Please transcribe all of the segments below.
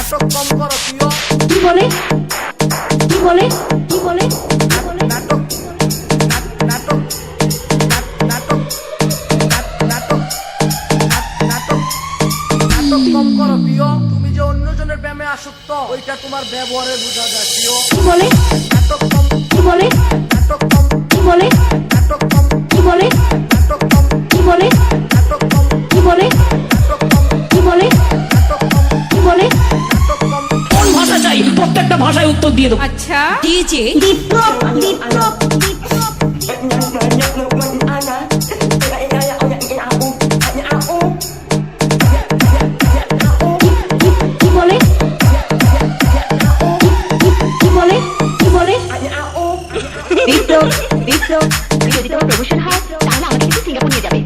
নাটক কম করো প্রিয়। কি বলে কি বলে কি বলে নাটক নাটক নাটক নাটক নাটক নাটক কম করো প্রিয়। তুমি যে অন্যজনের প্রেমে আসক্ত ওইটা তোমার ব্যবহারে বোঝা যায় প্রিয়। কি বলে নাটক কম কি বলে নাটক কম কি বলে নাটক কম কি বলে নাটক কম কি বলে নাটক কম কি বলে নাটক কম কি বলে নাটক কম কি বলে নাটক কম। কোন ভাষা চাই প্রত্যেকটা ভাষায় উত্তর দিয়ে দেবো। আচ্ছা ডিজে বিপ্লব বিপ্লব কি বলে কি বলে কি বলে বিপ্লব বিপ্লব যদি তোমার প্রমোশন হয় তাহলে আমাকে কিন্তু সিঙ্গাপুর নিয়ে যাবে।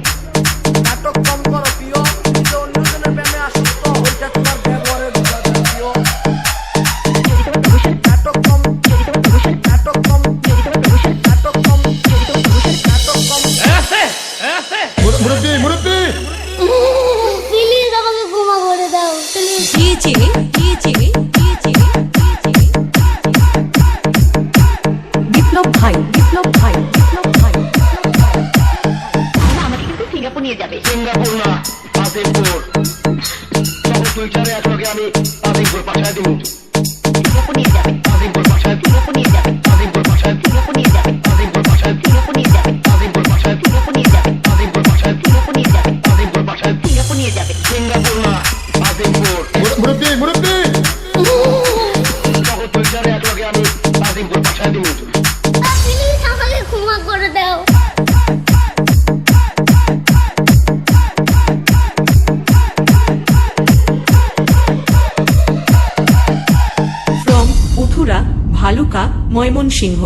নাটক কম করো প্রিয়। তুমি যে অন্যজনের প্রেমে আসক্ত ওইটা তোমার ব্যবহারে বোঝা যায় প্রিয়। যদি তোমার প্রমোশন নাটক কম যদি তোমার প্রমোশন নাটক কম যদি তোমার প্রমোশন নাটক কম যদি তোমার প্রমোশন নাটক কম। মুরব্বী মুরব্বী প্লিজ আমাকে ক্ষমা করে দাও প্লিজ। ডিজে ডিজে ডিজে বিপ্লব ভাই বিপ্লব ভাই বিপ্লব ভাই তাহলে আমাকে কিন্তু সিঙ্গাপুর নিয়ে যাবে। সিঙ্গাপুর না আজিমপুর তখন টুইটারে একলগে আমি আজিমপুর পাঠায় দিব। সিঙ্গাপুর নিয়ে যাবে আজিমপুর পাঠায় সিঙ্গাপুর নিয়ে যাবে আজিমপুর পাঠায় সিঙ্গাপুর নিয়ে যাবে আজিমপুর পাঠায় সিঙ্গাপুর নিয়ে যাবে আজিমপুর পাঠায় সিঙ্গাপুর নিয়ে যাবে আজিমপুর পাঠায় সিঙ্গাপুর নিয়ে যাবে আজিমপুর পাঠায় সিঙ্গাপুর নিয়ে যাবে। সিঙ্গাপুর না আজিমপুর মুরব্বী মুরব্বী তখন টুইটারে একলগে আমি আজিমপুর পাঠায় দিব। প্লিজ আমাকে ক্ষমা করে দাও। ফ্রম উঠুরা ভালুকা ময়মনসিংহ।